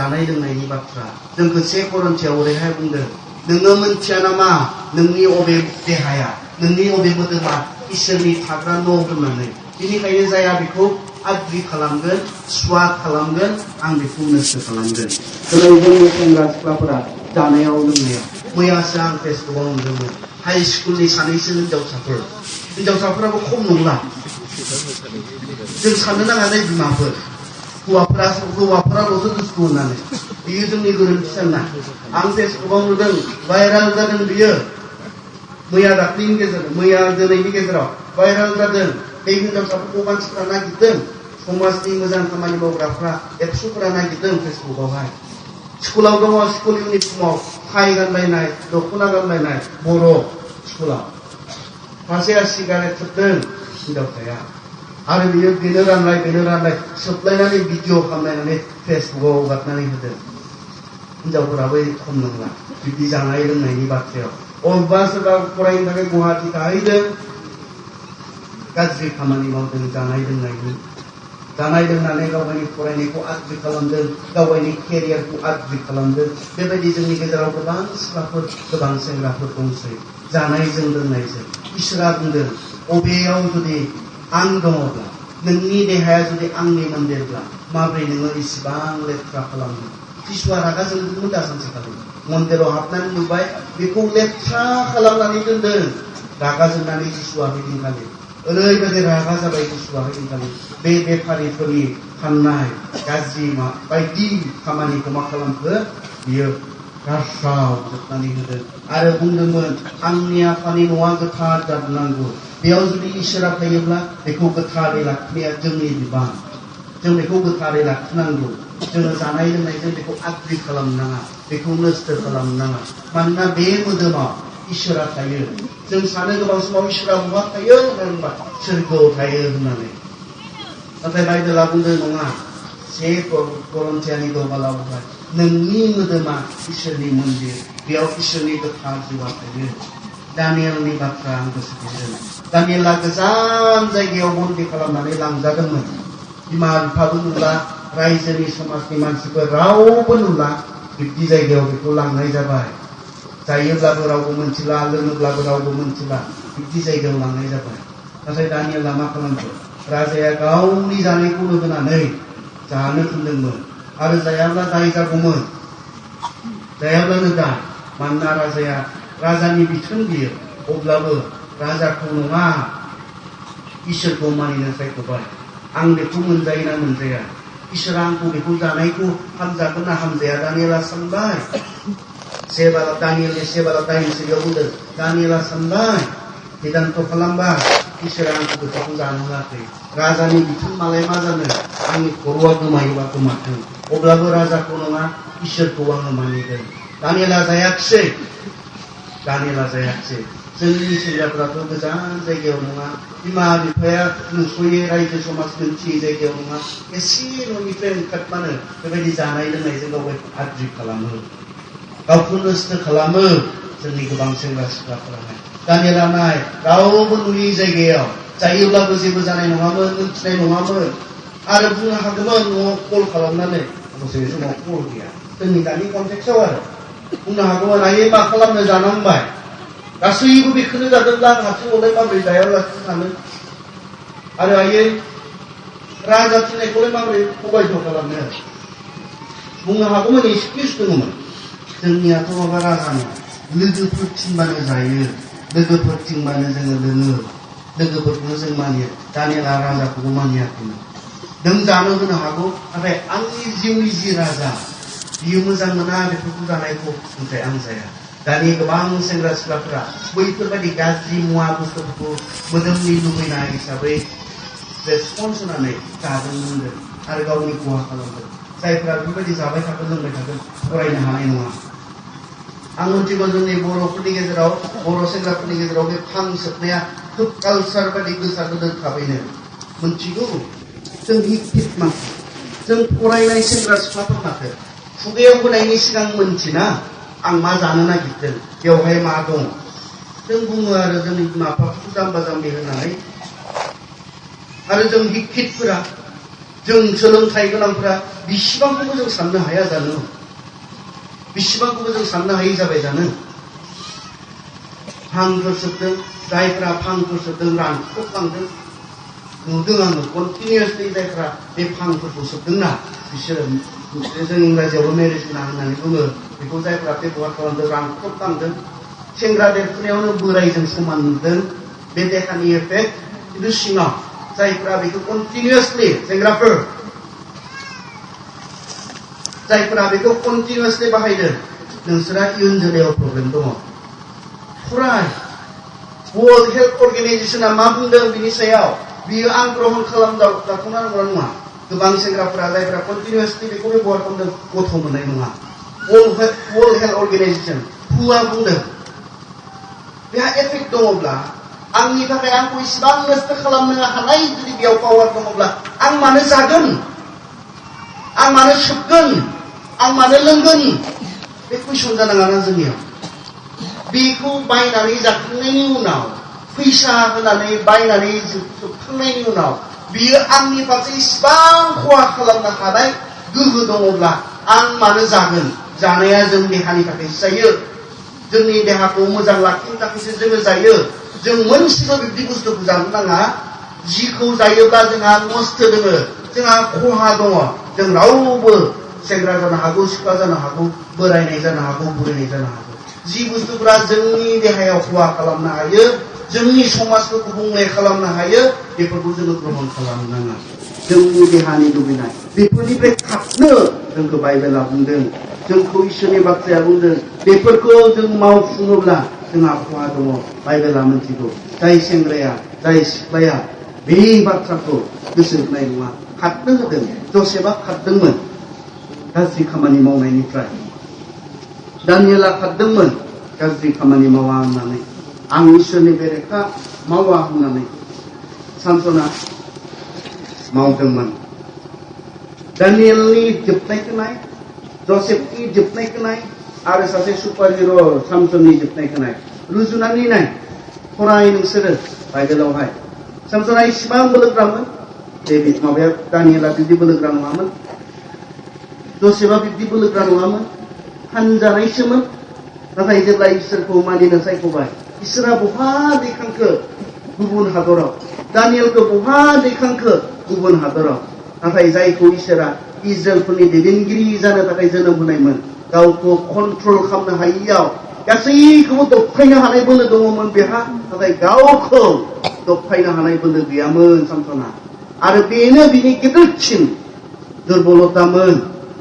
जानाय लोंनायनि बाथ्रा जोंखौ 1 करिन्थियाव ओरैहाय बुंदों नोङो मोनथिया नामा नोंनि अबे देहाया नोंनि अबे मोदोमा इसोरनि थाग्रा न' होननानै बेनिखायनो जाया बेखौ आद्रि खालामगोन सुवा खालामगोन आं बेखौ नस्थ' खालामगोन दिनै जोंनि सेंग्रा सिख्लाफोरा जानायाव लोंनायाव मैयासो आं फेसबुकआव नुदोंमोन हाइ स्कुलनि सानैसो हिनजावसाफोराबो खम नंला जों साननो नाङा दे बिमाफोर हौवाफोराल'सो दुस्थु होननानै बियो जोंनि गोरोन्थि सानना आं फेसबुकआव नुदों भाइराल जादों बियो मैया दिनैनि गेजेराव भाइराल जादों बे हिनजावसाफोरखौ मानसिफ्रा नागिरदों समाजनि मोजां खामानि मावग्राफ्रा एबसुफोरा नागिरदों फेसबुकआवहाय स्कुलाव दङ स्कुल इउनिफर्माव टाइ गानलायनाय दख'ना गानलायनाय बर' स्कुलाव सासेया सिगारेट सोबदों हिनजावसाया आरो बियो बेनो रानलाय सोबलायनानै भिडिअ खालामलायनानै फेसबुकआव हगारनानै होदों हिनजावफोराबो खम नंला बिदि जानाय लोंनायनि बाथ्रायाव अबेबा सोरबा फरायनो थाखाय गुवाहाटि थाहैदों गाज्रि खामानि मावदों जानाय लोंनानै गावगायनि फरायनायखौ आद्रि खालामदों गावगायनि केरियारखौ आद्रि खालामदों बेबायदि जोंनि गेजेराव गोबां सिख्लाफोर गोबां सेंग्राफोर दंसै जानायजों लोंनायजों इसोरा बुंदों अबेयाव जुदि आं दङब्ला नोंनि देहाया जुदि आंनि मन्दिरब्ला माब्रै नोङो इसिबां लेथ्रा खालामनो जिसुआ रागा जोंदोंमोन दा सानसेखालि मन्दिराव हाबनानै नुबाय बेखौ लेथ्रा खालामनानै दोनदों रागा जोंनानै जिसुआ हैदिनखालि ओरैबायदि रागा जाबाय जिसुआ हैदिनखालि बे बेफारिफोरनि फाननाय गाज्रि बायदि खामानिखौ मा खालामखो बियो गारस्राव जोबनानै होदों आरो बुंदोंमोन आंनि आफानि न'आ गोथार जानांगौ बेयाव जुदि इसोरा थायोब्ला बेखौ गोथारै लाखिनाया जोंनि बिबान जों बेखौ गोथारै लाखिनांगौ जोङो जानाय लोंनायजों बेखौ आद्रि खालामनाङा बेखौ नस्थ' खालामनाङा मानोना बे मोदोमाव इसोरा थायो जों सानो गोबां समाव इसोरा बहा थायो होनबा सोरगोआव थायो होननानै नाथाय बाइबेला बुंदों नङा 1 करिन्थियानि 12 नोंनि मोदोमा इसोरनि मन्दिर बेयाव इसोरनि गोथार जिउआ थायो दानियेलनि बाथ्रा आं गोसोखांदों दानियेला गोजान जायगायाव बन्दी खालामनानै लांजादोंमोन बिमा बिफाबो नुला रायजोनि समाजनि मानसिफोर रावबो नुला बिब्दि जायगायाव बेखौ लांनाय जाबाय जायोब्लाबो रावबो मोनथिला लोङोब्लाबो रावबो मोनथिला बिब्दि जायगायाव लांनाय जाबाय नाथाय दानियेला मा खालामखो राजाया गावनि जानायखौनो होनानै जानो थिनदोंमोन आरो जायाब्ला दाय जागौमोन जायाब्लानो दा मानोना राजानि बिथोन बियो अब्लाबो राजाखौ नङा इसोरखौ मानिनो सायख'बाय आं बेखौ मोनजायो ना मोनजाया इसोरा आंखौ बेखौ जानायखौ हामजागोन ना हामजाया दानियेला सानबाय दानियेलनि 7:9 बुंदों दानियेला सानबाय सिदान्त खालामबाय इसोरा आंखौ बेखौ जानो होआखै राजानि बिथोन मालाय मा जानो आंनि खर'आ गोमायोबा गोमाथों अब्लाबो राजाखौ नङा इसोरखौ आङो मानिगोन दानियेला जायाखिसै जोंनि सेंग्राफोराथ' गोजान जायगायाव नङा बिमा बिफाया नुस'यै रायजो समाज मोनथियै जायगायाव नङा एसे न'निफ्राय ओंखारबानो बेबायदि जानाय लोंनायजों गावखौ आद्रि खालामो गावखौ नस्थ' खालामो जोंनि गोबां सेंग्रा सिख्लाफोराहाय दानियेला नाय रावबो नुयै जायगायाव जायोब्लाबो जेबो जानाय नङामोन मिथिनाय नङामोन आरो बुंनो हागौमोन न'आव कल खालामनानै दसे समाव कल गैया जोंनि दानि कन्टेक्सआव आरो बुंनो हागौमोन आयै मा खालामनो जानांबाय गासैबो बेखौनो जादोंब्ला आं हारसिङावलाय माबोरै जायालासिनो थानो आरो आयै राजा थिननायखौलाय माबोरै खबायथ' खालामनो बुंनो हागौमोन एक्सकिउस दङमोन जोंनियाथ' माबा राजा नङा लोगोफोर थिनबानो जायो लोगोफोर थिनबानो जोङो लोङो लोगोफोरखौनो जों मानियो दानियेला राजाखौबो मानियाखैमोन नों जानो होनो हागौ नाथाय आंनि जिउनि जि राजा बियो मोजां मोना बेफोरखौ जानायखौ नाथाय आं जाया दानि गोबां सेंग्रा सिख्लाफोरा बैफोरबायदि गाज्रि मुवा बुस्थुफोरखौ मोदोमनि लुबैनाय हिसाबै रेसपन्स होनानै जादों लोंदों आरो गावनि खहा खालामदों जायफोरा बेबायदि जाबाय थागोन लोंबाय थागोन फरायनो हानाय नङा आं मिथिगौ जोंनि बर'फोरनि गेजेराव बर' सेंग्राफोरनि गेजेराव बे फां सोबनाया खोब कालसार बायदि गोसारदों थाबैनो मिथिगौ जों हिट मानसि जों फरायनाय सेंग्रा सिख्लाफोर माथो खुगायाव होनायनि सिगां मोनथिना आं मा जानो नागिरदों बेवहाय मा दं जों बुङो आरो जोंनि बिमा बिफाखौ जाम्बा जाम्बि होननानै आरो जों हिटफोरा जों सोलोंथाइ गोनांफ्रा बिसिबांखौबो जों साननो हाया जानो बिसिबांखौबो जों साननो हायै जाबाय जानो फांफोर सोबदों जायफ्रा फांफोर सोबदों रानख्रबलांदों नुदों आङो कन्टिनिउसलि जायफ्रा बे फांफोरखौ सोबदोंना बिसोरो जों इंराजियावबो मेरिज गोनां होननानै बुङो बेखौ जायफ्रा बेबहार खालामदों रानख्रबलांदों सेंग्रा देरफुनायावनो बोरायजों समान नुदों बे देहानि एफेक्ट खिन्थु सिङाव जायफ्रा बेखौ कन्टिनिउसलि सेंग्राफोर जायफ्रा बेखौ कन्टिनिउसलि बाहायदों नोंसोरा इयुन जोलैयाव प्रब्लेम दङ फराय वर्ल्ड हेल्थ अर्गेनाइजेसना मा बुंदों बिनि सायाव बियो आं ग्रहण खालामजाथावना नंगौना नङा गोबां सेंग्राफोरा जायफ्रा कन्टिनिउसलि बेखौ बेबहार खालामदों गथ' मोननाय नङा वर्ल्ड हेल्थ अर्गेनाइजेसन हुआ बुंदों बेहा एफेक्ट दङब्ला आंनि थाखाय आंखौ इसिबां नस्थ' खालामनो हानाय जुदि बेयाव पावार दङब्ला आं मानो जागोन आं मानो सोबगोन आं मानो लोंगोन बे कुइसन जानाङाना जोंनियाव बेखौ बायनानै जाखांनायनि उनाव फैसा होनानै बायनानै जोबखांनायनि उनाव बियो आंनि फारसे इसिबां खहा खालामनो हानाय गोहो दङब्ला आं मानो जागोन जानाया जों देहानि थाखायसो जायो जोंनि देहाखौ मोजां लाखिनो थाखायसो जोङो जायो जों मोनसेबो बिब्दि बुस्थुखौ जानो नाङा जिखौ जायोब्ला जोंहा नस्थ' दोङो जोंहा खहा दङ जों रावबो सेंग्रा जानो हागौ सिख्ला जानो हागौ बोरायनाय जानो हागौ बुरैनाय जानो हागौ जि बुस्थुफोरा जोंनि देहायाव खहा खालामनो हायो जोंनि समाजखौ गुबुंले खालामनो हायो बेफोरखौ जोङो ग्रहण खालामनो नाङा जोंनि देहानि लुबैनाय बेफोरनिफ्राय खारनो जोंखौ बाइबेला बुंदों जोंखौ इसोरनि बाथ्राया बुंदों बेफोरखौ जों मावफुङोब्ला जोंहा खहा दङ बाइबेला मिथिगौ जाय सेंग्राया जाय सिख्लाया बे बाथ्राखौ गोसो होनाय नङा खारनो होदों जसेफआ खारदोंमोन गाज्रि खामानि मावनायनिफ्राय दानियेला खारदोंमोन गाज्रि खामानि मावा होननानै आं इसोरनि बेरेखा मावा होननानै सामसना मावदोंमोन दानियेलनि जोबनायखौ नाय जसेफनि जोबनायखौ नाय आरो सासे सुपार हिर' सामसननि जोबनायखौ नाय रुजुनानै नाय फराय नोंसोरो बाइबेलावहाय सामसना इसिबां बोलोग्रामोन माबाया दानियेला बिब्दि बोलोग्रा नङामोन जसेफआ बिब्दि बोलोग्रा नङामोन फानजानायसोमोन नाथाय जेब्ला इसोरखौ मानिनो सायख'बाय इसोरा बहा दैखांखो गुबुन हादराव दानियेलखौ बहा दैखांखो गुबुन हादराव नाथाय जायखौ इसोरा इज्राइलफोरनि दैदेनगिरि जानो थाखाय जोनोम होनायमोन गावखौ कन्ट्रल खालामनो हायियाव गासैखौबो दबथायनो हानाय बोलो दङमोन बेहा नाथाय गावखौ दबथायनो हानाय बोलो गैयामोन सामसना आरो बेनो बिनि गिदिरसिन दुरबलतामोन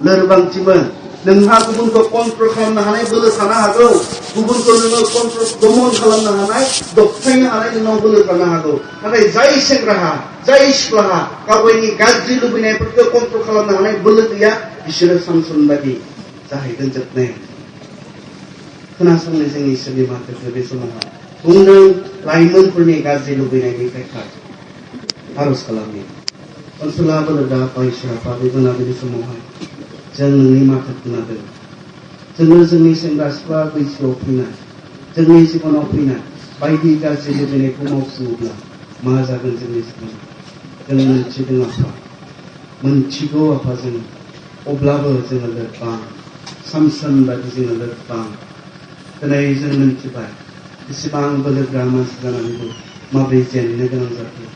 लोरबांथिमोन नोंहा गुबुनखौ कन्ट्रल खालामनो हानाय बोलो थानो हागौ गुबुनखौ नोङो कन्ट्रल दमन खालामनो हानाय दबथायनो हानाय नोंनाव बोलो थानो हागौ नाथाय जाय सेंग्राहा जाय सिख्लाहा गावनि गाज्रि लुबैनायफोरखौ कन्ट्रल खालामनो हानाय बोलो गैया बिसोरो सामसन बायदि जाहैगोन जोबनाय खोनासंनाय जोंनि इसोरनि माथोखौ बे समावहाय बुंदों लाइमोनफोरनि गाज्रि लुबैनायनिफ्राय खार आरज खालामनि ओनसोला बोलोगा बायसराफा बे मोनाबिलि समावहाय जों नोंनि माथो खोनादों जोङो जोंनि सेंग्रा सिख्ला बैसोआव फैनाय जोंनि जिबनाव फैनाय बायदि गाज्रि लुबैनायखौ मावफुङोब्ला मा जागोन जोंनि जिबनाव जों मोनथिदों आफा मोनथिगौ आफा जोङो अब्लाबो जोङो लोरबां सामसन बायदि जोङो लोरबां दिनै जों मोनथिबाय बेसेबां बोलोग्रा मानसि जानानैबो माबोरै जेननो गोनां जाखो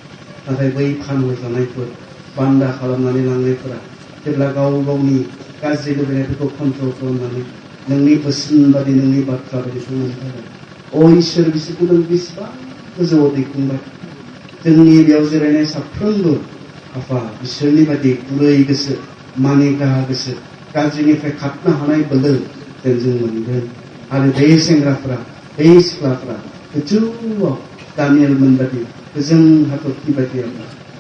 नाथाय बै फानहरजानायफोर बान्दा खालामनानै लांनायफोरा जेब्ला गाव गावनि गाज्रि लुबैनायफोरखौ कन्ट्रल खालामनानै नोंनि बोसोन बादि नोंनि बाथ्रा बादि थांनानै थागोन इसोर बिसोरखौ नों बेसेबां गोजौआव दैखांबाय जोंनि बेयाव जिरायनाय साफ्रोमबो आफा बिसोरनि बादि गुरै गोसो मानिग्रा गोसो गाज्रिनिफ्राय खारनो हानाय बोलो जों मोनगोन आरो बे सेंग्राफ्रा बे सिख्लाफ्रा गोजौआव दानियेलमोन बादि गोजों हाथरखि बादि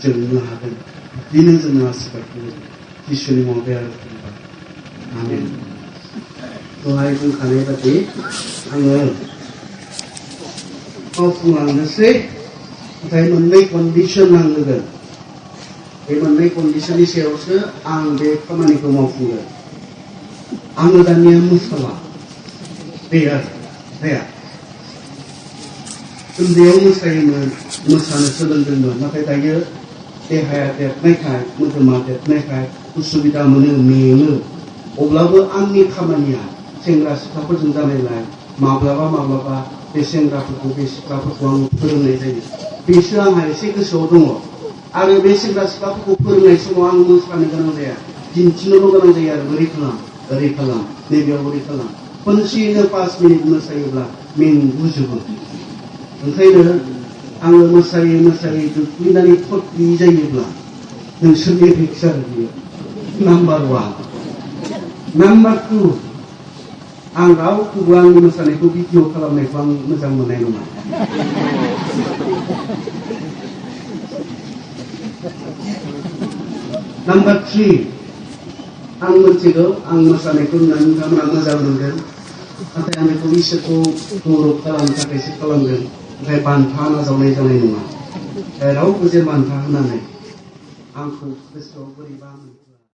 जोंनो हागोन बिदिनो जोङो आसिबाद खालामो इसोरनि मुङाव बे आरज खालामबाय आमेन दहाय बुंखानाय बादि आङो मावफुंलांनोसै नाथाय मोननै कन्डिसन नांगोन बे मोननै कन्डिसननि सायावसो आं बे खामानिखौ मावफुंगोन आङो दानिया मोसाला बे आरो जाया उन्दैयाव मोसायोमोन मोसानो सोलोंदोंमोन नाथाय दायो देहाया देरनायखाय मोदोमा देरनायखाय उसुबिदा मोनो मेङो अब्लाबो आंनि खामानिया सेंग्रा सिख्लाफोरजों जानायलाय माब्लाबा बे सेंग्राफोरखौ बे सिख्लाफोरखौ आं फोरोंनाय जायो बेसो आंहा एसे गोसोआव दङ आरो बे सेंग्रा सिख्लाफोरखौ फोरोंनाय समाव आं मोसानो गोनां जाया दिन्थिनोल' गोनां जायो आरो ओरै खालाम नैबेयाव ओरै खालाम खनसेयैनो 5 मिनिट मोसायोब्ला मेंगुजोबो ओंखायनो आङो मोसायै दुखुनानै खट गैयि जायोब्ला नोंसोरनि पिक्सार बियो नाम्बार 1 नाम्बार 2 आं रावखौबो आंनि मोसानायखौ भिडिअ खालामनायखौ आं मोजां मोननाय नङा नाम्बार 3 आं मिथिगौ आं मोसानायखौ नोंथांमोना मोजां मोनगोन नाथाय आं बेखौ इसोरखौ गौरब खालामनो थाखायसो खालामगोन ओमफ्राय बान्था नाजावनाय जानाय नङा रावबो जे बान्था होनानै आंखौ गोसोआव बोरैबा